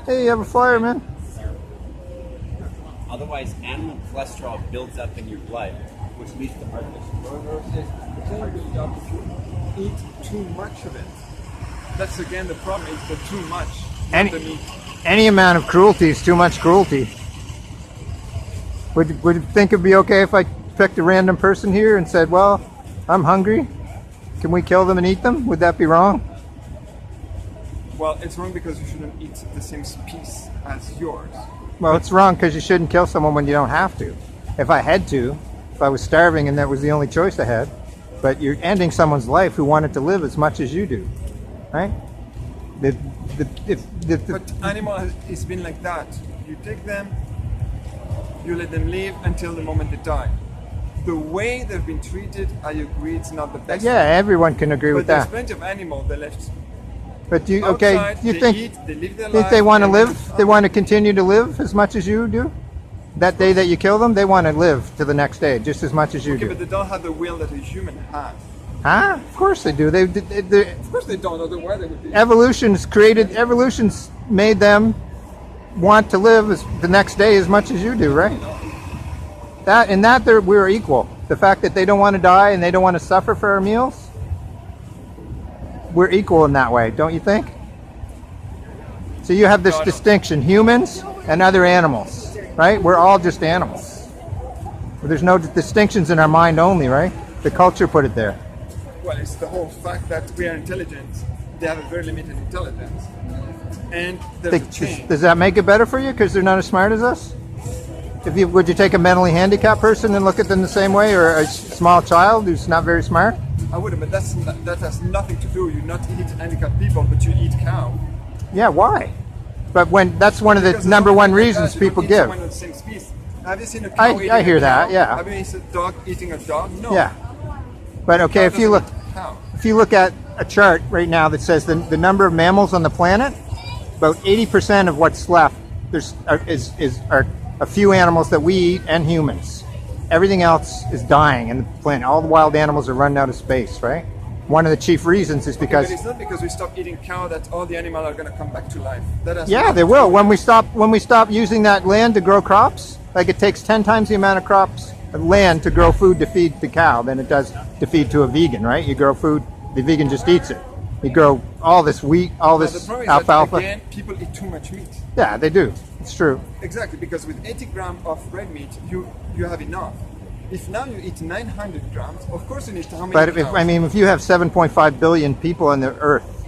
Hey, you have a flyer, man. Otherwise, animal cholesterol builds up in your blood, which leads to heart disease. Eat too much of it. That's again the problem. It's the too much. Any amount of cruelty is too much cruelty. Would you think it'd be okay if I picked a random person here and said, "Well, I'm hungry. Can we kill them and eat them?" Would that be wrong? Well, it's wrong because you shouldn't eat the same species as yours. Well, it's wrong because you shouldn't kill someone when you don't have to. If I had to, if I was starving and that was the only choice I had, but you're ending someone's life who wanted to live as much as you do, right? But animal has been like that. You take them, you let them live until the moment they die. The way they've been treated, I agree, it's not the best. Yeah, everyone can agree with that. But there's plenty of animals that left. But you outside, you they think eat, they live their think life, they want to live? live They want to continue to live as much as you do? That day that you kill them, they want to live to the next day just as much as you do. But they don't have the will that a human has. Huh? Of course they do. Of course they don't. Otherwise they would be. Evolution's made them want to live the next day as much as you do, right? We're equal. The fact that they don't want to die and they don't want to suffer for our meals, we're equal in that way, don't you think? So you have this distinction, humans and other animals, right? We're all just animals. There's no distinctions in our mind only, right? The culture put it there. Well, it's the whole fact that we are intelligent. They have a very limited intelligence. And does that make it better for you because they're not as smart as us? Would you take a mentally handicapped person and look at them the same way, or a small child who's not very smart? I would, but that has nothing to do. You not eat handicapped people, but you eat cow. Yeah, why? But that's one of the number one reasons people give. Of the same species. Have you seen a cow I hear that. Yeah. Have you seen a dog eating a dog? No. Yeah. But okay, if you look at a chart right now that says the number of mammals on the planet, about 80% of what's left are a few animals that we eat and humans. Everything else is dying in the planet. All the wild animals are running out of space, right? One of the chief reasons is because... But it's not because we stop eating cow that all the animals are going to come back to life. Yeah, they will. When we stop using that land to grow crops, like it takes 10 times the amount of land to grow food to feed the cow than it does to feed to a vegan, right? You grow food, the vegan just eats it. You grow all this wheat, all this alfalfa. Again, people eat too much meat. Yeah, they do. It's true. Exactly, because with 80 grams of red meat, you have enough. If now you eat 900 grams, of course you need how many But if you have 7.5 billion people on the earth,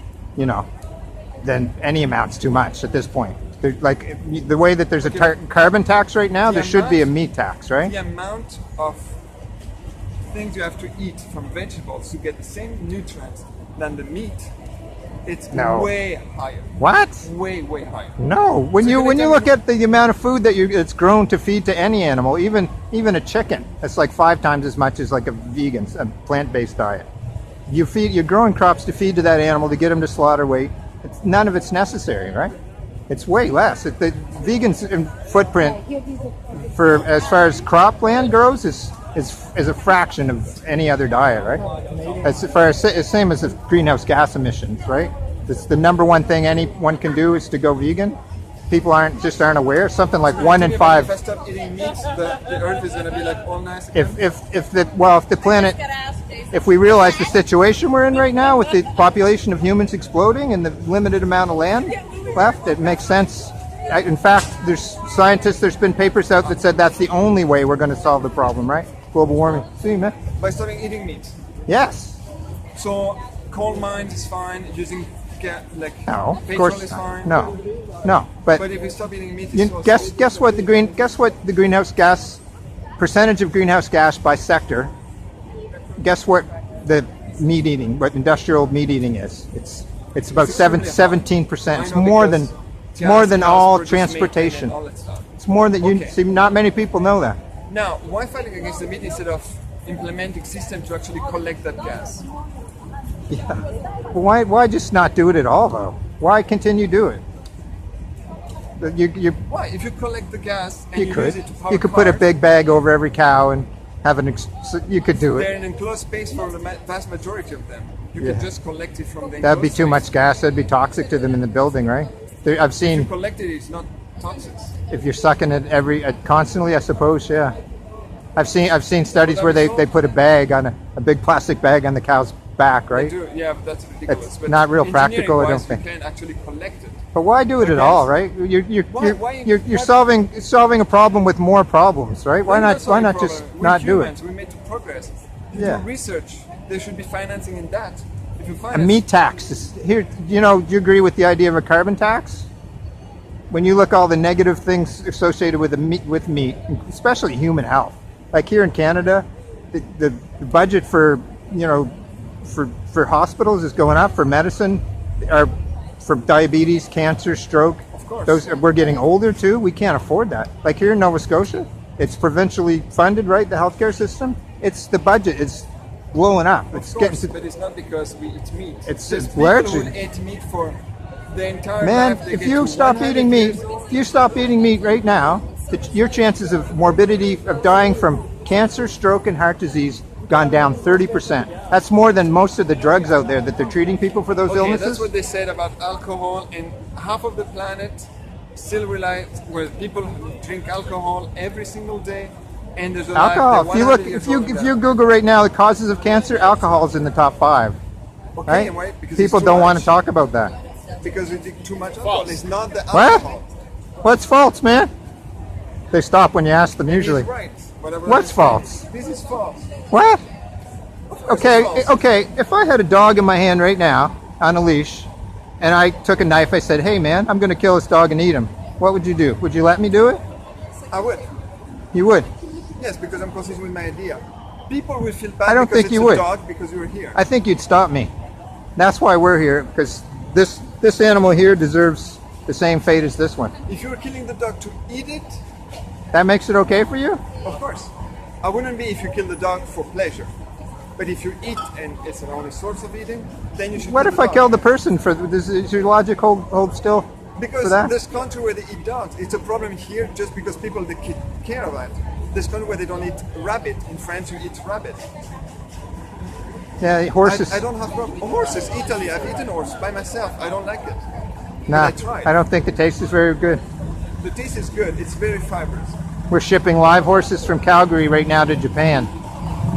then any amount's too much at this point. Like the way that there's a carbon tax right now, there should be a meat tax, right? The amount of things you have to eat from vegetables to get the same nutrients than the meat, it's way higher. What? Way higher. No. When you look at the amount of food it's grown to feed to any animal, even a chicken, it's like 5 times as much as like a plant-based diet. You're growing crops to feed to that animal to get them to slaughter weight. None of it's necessary, right? It's way less. The vegan footprint for as far as cropland grows is a fraction of any other diet, right? As far as same as the greenhouse gas emissions, right? It's the number one thing anyone can do is to go vegan. People aren't aware. Something like 1 in 5. If I stop eating meat, the earth is going to be like all nice. If we realize the situation we're in right now with the population of humans exploding and the limited amount of land left, it makes sense. In fact, there's been papers out that said that's the only way we're going to solve the problem, right? Global warming. See, man? By stopping eating meat. Yes. So coal mines is fine. Using no, of petrol course is fine. No. But if we stop eating meat, guess what the greenhouse gas percentage of greenhouse gas by sector? Guess what the industrial meat eating is? It's about 17%. It's more than all transportation. It's more than you see. Not many people know that. Now, why fighting against the meat instead of implementing system to actually collect that gas? Yeah. Well, why just not do it at all, though? Why continue to do it? Why? If you collect the gas and you use it to power you could put a big bag over every cow and have you could do it. They're in enclosed space for the vast majority of them. You can just collect it from the That'd be too industries. much gas. That'd be toxic to them in the building, right? I've If you seen collect it, it's not toxic. if you're sucking it constantly, I suppose. Yeah, I've seen studies where they put a bag on a big plastic bag on the cow's back, They right? do, yeah, but that's ridiculous. It's But not real practical, I don't engineering-wise, think. You can actually collect it. But why do it at Yes. all, right? You're solving a problem with more problems, right? Why not just not do it? We made progress. You Yeah. do research. There should be financing in that. If you A finance, meat tax is here. Do you agree with the idea of a carbon tax? When you look all the negative things associated with meat, especially human health, like here in Canada, the budget for for hospitals is going up, for medicine, or for diabetes, cancer, stroke. Of course. Those we're getting older too. We can't afford that. Like here in Nova Scotia, it's provincially funded, right? The healthcare system. It's the budget. It's blowing up. It's of course, but it's not because we eat meat. It's There's largely- people who eat meat for their entire Man, life. They if get you to stop 100 eating meat, years old. if you stop eating meat right now, your chances of morbidity of dying from cancer, stroke, and heart disease gone down 30%. That's more than most of the drugs out there that they're treating people for those Okay, illnesses. that's what they said about alcohol, and half of the planet still relies where people drink alcohol every single day, and there's a Alcohol. life If you look, if you Google right now the causes of cancer, alcohol is in the top 5. okay, Right? and why? Because People it's too don't want to much. talk about that. Because we drink too much alcohol. False. It's not the What? alcohol. What's false, man? They stop when you ask them usually. He's right. Whatever What's I'm false? saying. This is false. What? Of course Okay, it's false. okay. If I had a dog in my hand right now on a leash, and I took a knife, I said, "Hey, man, I'm going to kill this dog and eat him." What would you do? Would you let me do it? I would. You would. Yes, because I'm consistent with my idea. People will feel bad I don't because think it's you a would. dog because you're here. I think you'd stop me. That's why we're here, because this animal here deserves the same fate as this one. If you were killing the dog to eat it, That makes it okay for you? of course. I wouldn't be if you kill the dog for pleasure. But if you eat and it's an only source of eating, then you should What kill if the I dog. kill the person? Does your logic hold still Because for that? there's country where they eat dogs. It's a problem here just because people they care of that. There's country where they don't eat rabbit. In France, you eat rabbit. Yeah, horses. I don't have problem. Horses, Italy. I've eaten horse by myself. I don't like it. Nah, I tried. I don't think the taste is very good. The taste is good. It's very fibrous. We're shipping live horses from Calgary right now to Japan,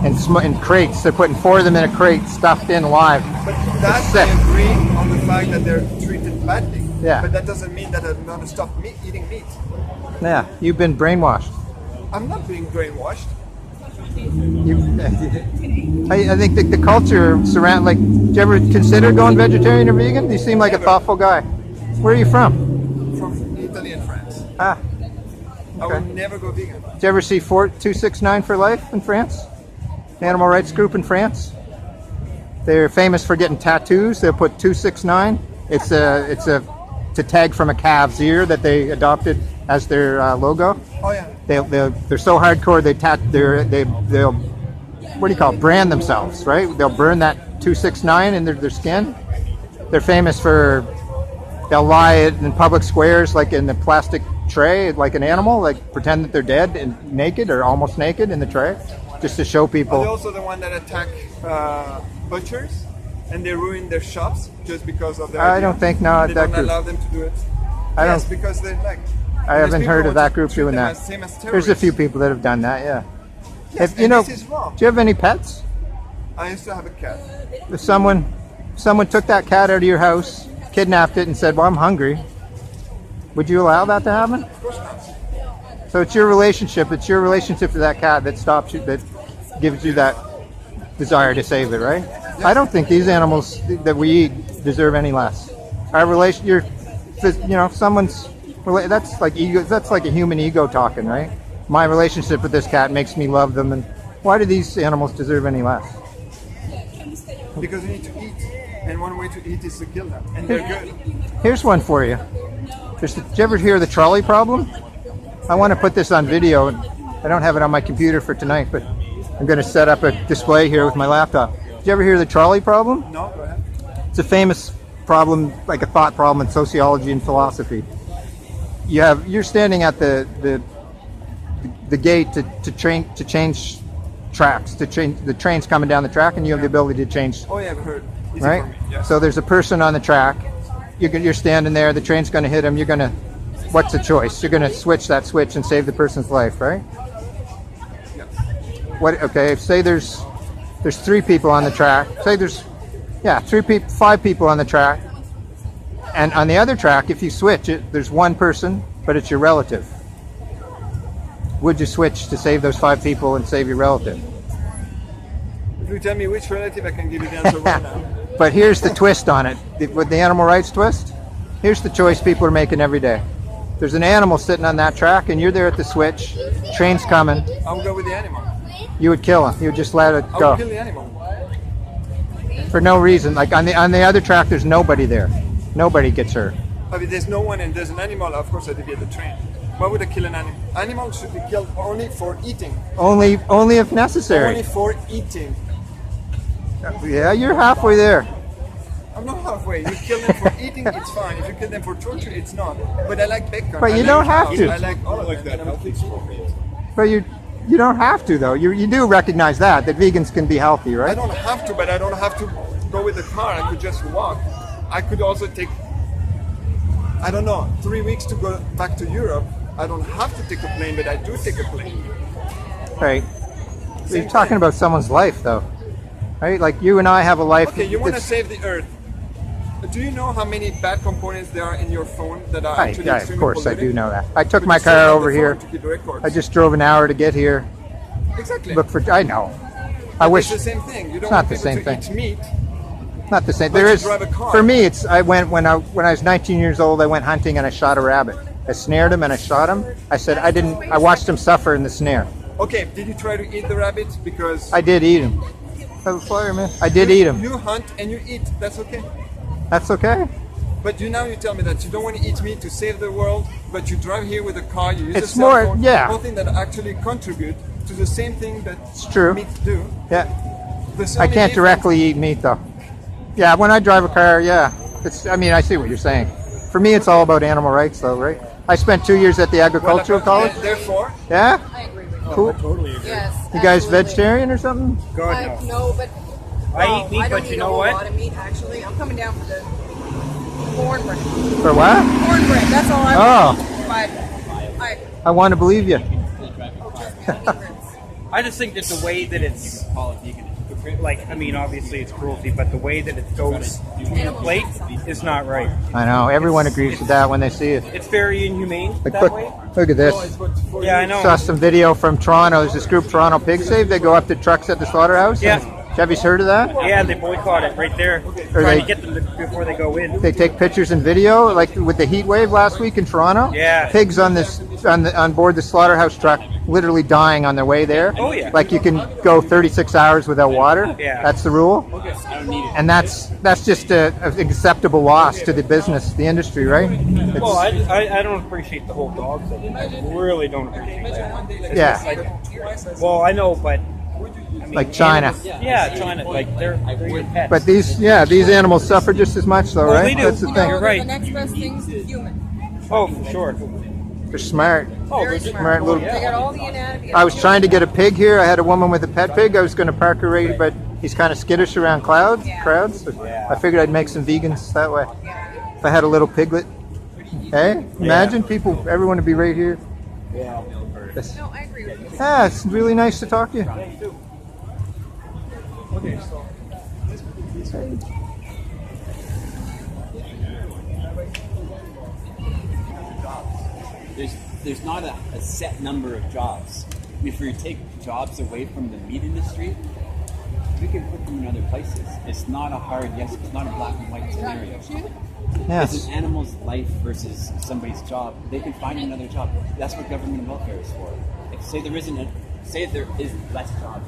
in crates. They're putting 4 of them in a crate, stuffed in live. But that sick. I agree on the fact that they're treated badly. Yeah. But that doesn't mean that I'm going to stop eating meat. Yeah, you've been brainwashed. I'm not being brainwashed. I think the culture surround. Like, do you ever consider going vegetarian or vegan? You seem like a Never. thoughtful guy. Where are you from? From Italy and France. Ah, I okay. will never go vegan. Did you ever see 269 for Life in France? Animal rights group in France. They're famous for getting tattoos. They'll put 269. It's to tag from a calf's ear that they adopted as their logo. Oh yeah. They're so hardcore. They'll what do you call it? Brand themselves, right? They'll burn that 269 in their skin. They're famous for they'll lie in public squares, like in the plastic tray, like an animal, like pretend that they're dead and naked or almost naked in the tray, just to show Are people. they also the one that attack butchers and they ruin their shops just because of their I idea? don't think no They that don't group. allow them to do it. I Yes, don't. because they like. I haven't heard of that group doing that. Same as There's a few terrorists. people that have done that. Yeah. Yes, If you and know, this is wrong. do you have any pets? I used to have a cat. If someone took that cat out of your house, kidnapped it, and said, "Well, I'm hungry," would you allow that to happen? Of course not. So it's your relationship. It's your relationship to that cat that stops you, that gives you that desire to save it, right? I don't think these animals that we eat deserve any less. Our relation, someone's. That's like ego. That's like a human ego talking, right? My relationship with this cat makes me love them, and why do these animals deserve any less? Because you need to eat, and one way to eat is to kill them, and they're good. Here's one for you. Did you ever hear the trolley problem? I want to put this on video. I don't have it on my computer for tonight, but I'm going to set up a display here with my laptop. Did you ever hear the trolley problem? No, go ahead. It's a famous problem, like a thought problem in sociology and philosophy. You're standing at the gate to change tracks, to change the trains coming down the track, and you have the ability to change. Oh yeah, I've heard. Easy right? for me, yes. So there's a person on the track. You're standing there. The train's going to hit him. You're going to. What's the choice? You're going to switch that switch and save the person's life, right? Yes. What? Okay. Say there's 3 people on the track. Say there's 5 people on the track. And on the other track, if you switch it, there's 1 person, but it's your relative. Would you switch to save those 5 people and save your relative? If you tell me which relative, I can give you the answer right now. But here's the twist on it. With the animal rights twist, here's the choice people are making every day. There's an animal sitting on that track, and you're there at the switch. Train's coming. I will go with the animal. You would kill him. You would just let it I will go kill the animal. for no reason. Like on the other track, there's nobody there. Nobody gets hurt. If there's no one and there's an animal, of course I deviate the train. Why would I kill an animal? Animals should be killed only for eating. Only if necessary. Only for eating. Yeah, you're halfway there. I'm not halfway. You kill them for eating, it's fine. If you kill them for torture, it's not. But I like bacon. But you don't have to. I like all of that. But you don't have to though. You do recognize that vegans can be healthy, I right? don't have to, but I don't have to go with the car. I could just walk. I could also take, I don't know, 3 weeks to go back to Europe. I don't have to take a plane, but I do take a plane. Right. Same You're talking thing. about someone's life though, right? Like you and I have a life. Okay, you want to that's- save the earth. Do you know how many bad components there are in your phone that are actually Yeah, of extremely course I polluting? do know that. I took But my you still car have over the here. phone to keep records. I just drove an hour to get here. Exactly. Look for. I know. I But wish it's the same thing. You don't not want the people same to thing. eat meat. not the same. But There you is. drive a car. For me, it's. I went when I was 19 years old. I went hunting and I shot a rabbit. I snared him and I shot him. I said I didn't. I watched him suffer in the snare. Okay, did you try to eat the rabbit? Because I did eat him. Have a flyer, man. I did eat him. You hunt and you eat. That's okay. That's okay. But you tell me that you don't want to eat meat to save the world, but you drive here with a car, you use It's a cell more- phone, yeah. something that actually contribute to the same thing that It's true. meat do. Yeah. There's I only can't difference- directly eat meat though. Yeah, when I drive a car, yeah. It's. I mean, I see what you're saying. For me, it's all about animal rights, though, right? I spent 2 years at the agricultural college. Therefore, Yeah. I agree with you. Cool. Totally agree. Yes. You guys absolutely. vegetarian or something? God, no. No, but I eat meat, I don't but eat you a know whole what? lot of meat actually. I'm coming down for the cornbread. For what? Cornbread. That's all I Oh. want. But I want to believe you. trust me, I need ribs. I just think that the way that it's, Call it vegan. like, I mean, obviously it's cruelty, but the way that it goes to your plate is not right. I know. Everyone agrees with that when they see it. It's very inhumane Like, that way. look at this. Yeah, I know. Saw some video from Toronto. There's this group, Toronto Pig Save. They go up to trucks at the slaughterhouse. Yeah. Have you heard of that? Yeah, they boycott it right there, Or trying they- to get them before they go in. They take pictures and video, like with the heat wave last week in Toronto. Yeah. Pigs on board the slaughterhouse truck, literally dying on their way there. Oh, yeah. Like you can go 36 hours without water. Yeah. That's the rule. I don't need it. And that's just an acceptable loss to the business, the industry, right? It's- Well, I don't appreciate the whole dog thing. I really don't appreciate that. It's Yeah. just like, well, I know, but I mean, Like China. animals- yeah, China. Like they're your pets. But these animals suffer just as much, though, Well, right? they do. That's the You thing. know, You're right. The next best thing's human. Oh, for sure. They're smart. Oh, Very they're smart little- They got all the anatomy. I was trying to get a pig here. I had a woman with a pet pig. I was going to park her right, but he's kind of skittish around crowds. So I figured I'd make some vegans that way. If I had a little piglet. Hey, imagine people, everyone would be right here. Yeah. Yes. No, I agree with you. Yeah, it's really nice to talk to you. There's not a set number of jobs. If we take jobs away from the meat industry, we can put them in other places. It's not a hard yes, it's not a black and white scenario. It's Yes. an animal's life versus somebody's job. They can find another job. That's what government welfare is for. If say there is less jobs.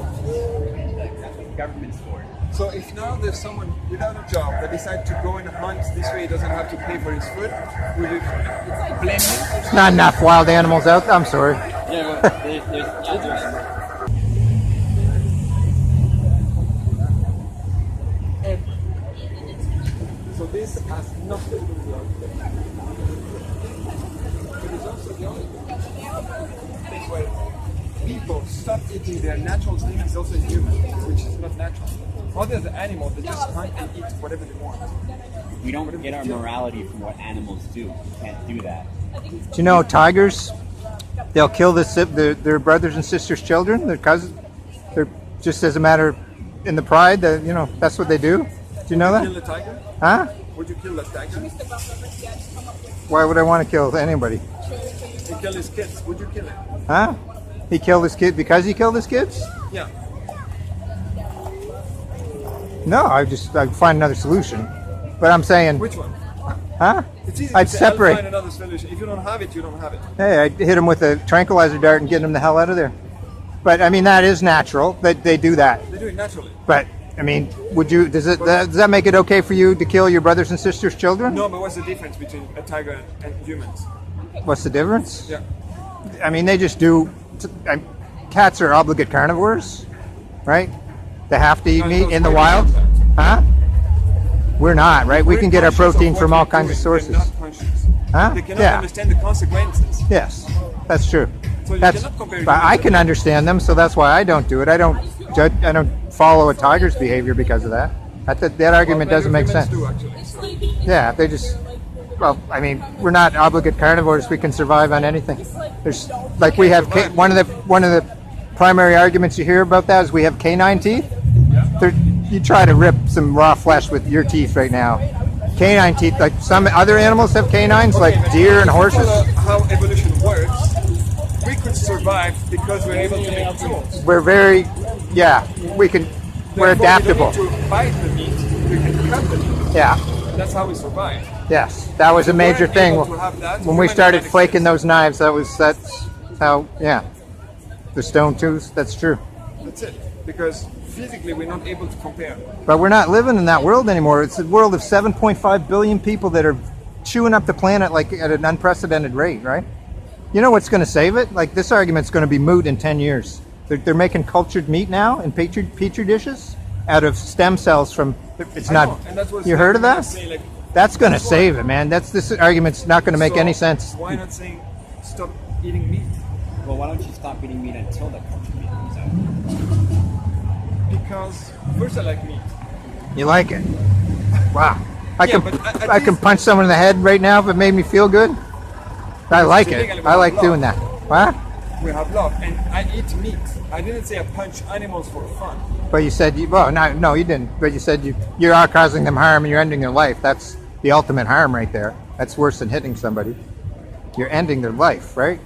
That's what government's for. So if now there's someone without a job that decides to go and hunt this way, he doesn't have to pay for his food, would you blame him? Not enough wild animals out. I'm sorry. Yeah, well, there's So this has nothing to do with the It is also the only place where people stop eating their natural thing is also in humans, which is not natural. Other than animals, they just hunt and eat whatever they want. We don't get our morality from what animals do. We can't do that. Do you know tigers? They'll kill their brothers and sisters' children, their cousins. They're just as a matter in the pride that that's what they do. Do you know Kill that? the tiger? Huh? Would you kill the tiger? Why would I want to kill anybody? He killed his kids. Would you kill him? Huh? He killed his kid because he killed his kids? Yeah. No, I'd find another solution. But I'm saying, Which one? huh? It's easy I'd to say, I'll separate. find another solution. If you don't have it, you don't have it. Hey, I'd hit him with a tranquilizer dart and get him the hell out of there. But I mean, that is natural that they do that. They do it naturally. But I mean, does that make it okay for you to kill your brothers and sisters' children? No, but what's the difference between a tiger and humans? What's the difference? Yeah. I mean, they just do. Cats are obligate carnivores, right? They have to eat meat in the wild, huh? We're not, right? We can get our protein from all kinds of sources. They're not conscious. Huh? They cannot Yeah. understand the consequences. Yes, that's true. So you That's. cannot compare But I humans can understand them, so that's why I don't do it. I don't judge. I don't follow a tiger's behavior because of that. That argument Well, doesn't make humans sense. do, actually, so. Yeah, they just. Well, I mean, we're not obligate carnivores. We can survive on anything. There's like we have one of the primary arguments you hear about that is we have canine teeth. You try to rip some raw flesh with your teeth right now. Canine teeth, like some other animals have canines, like deer and horses. How evolution works, we could survive because we're able to make tools. We're very, yeah, we're Therefore, adaptable. We don't need to bite the meat, we can cut the meat. Yeah, That's how we survive. yes, that was a major weren't thing able to have that, when we human started genetics flaking is- those knives. That's how, yeah, the stone tooth. That's true. That's it. Because physically we're not able to compare. But we're not living in that world anymore. It's a world of 7.5 billion people that are chewing up the planet like at an unprecedented rate, right? You know what's going to save it? Like this argument's going to be moot in 10 years. They're making cultured meat now in petri dishes out of stem cells from. It's I not. know, and that's what You heard of that? saying, like, That's going to that's why- save it, man. This argument's not going to make so any sense. Why not saying stop eating meat? Well, why don't you stop eating meat until the culture meat comes out? Because first I like meat. You like it? Wow. I Yeah, can but at I can least- punch someone in the head right now if it made me feel good. I like it. illegally, we I like have doing law. that. What? We have love, and I eat meat. I didn't say I punch animals for fun. But you said no, you didn't. But you said you are causing them harm and you're ending their life. That's the ultimate harm right there. That's worse than hitting somebody. You're ending their life, right?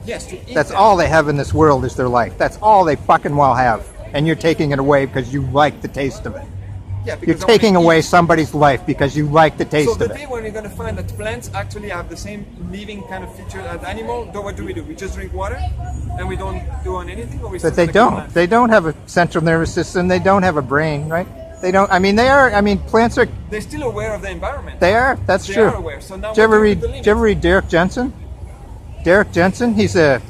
Yes, to eat That's them. all they have in this world is their life. That's all they fucking well have. And you're taking it away because you like the taste of it. Yeah, You're because I wanna taking eat. away somebody's life because you like the So taste the of day it. when you're gonna find that plants actually have the same living kind of feature as animal, then what do? We just drink water and we don't do on anything, or we But still they like don't. plants? They don't have a central nervous system. They don't have a brain, right? They don't. I mean, they are. I mean, plants are. They're still aware of the environment. They are. That's They true. are aware. So now Did you ever what do we read? do with the Did you ever read Derek Jensen? Derek Jensen. He's a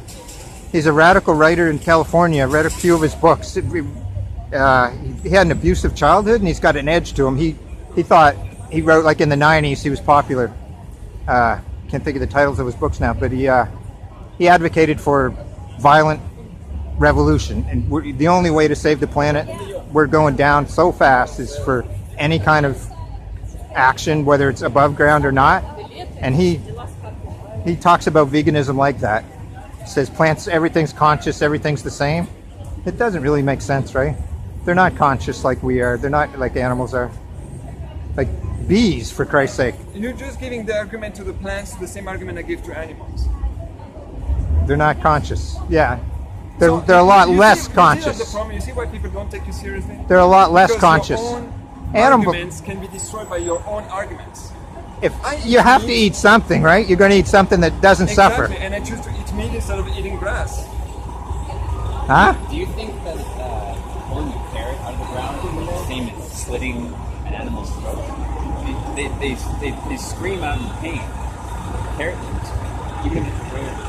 radical writer in California. I read a few of his books. He had an abusive childhood, and he's got an edge to him. He thought he wrote like in the '90s. He was popular. Can't think of the titles of his books now, but he advocated for violent revolution, and the only way to save the planet, we're going down so fast, is for any kind of action, whether it's above ground or not. And he talks about veganism like that. He says plants, everything's conscious, everything's the same. It doesn't really make sense, right? They're not conscious like we are. They're not like animals are. Like bees, for Christ's sake. You're just giving the argument to the plants, the same argument I give to animals. They're not conscious. Yeah. They're So a lot you less see the conscious. problem. You see why people don't take you seriously? They're a lot less Because conscious. Your own Animal- arguments can be destroyed by your own arguments. If I eat you have to meat. eat something, right? You're going to eat something that doesn't Exactly, suffer. and I choose to eat meat instead of eating grass. Huh? Do you think that pulling a carrot out of the ground is the same as slitting an animal's throat? They scream out in pain. Carrot, even if it's rare.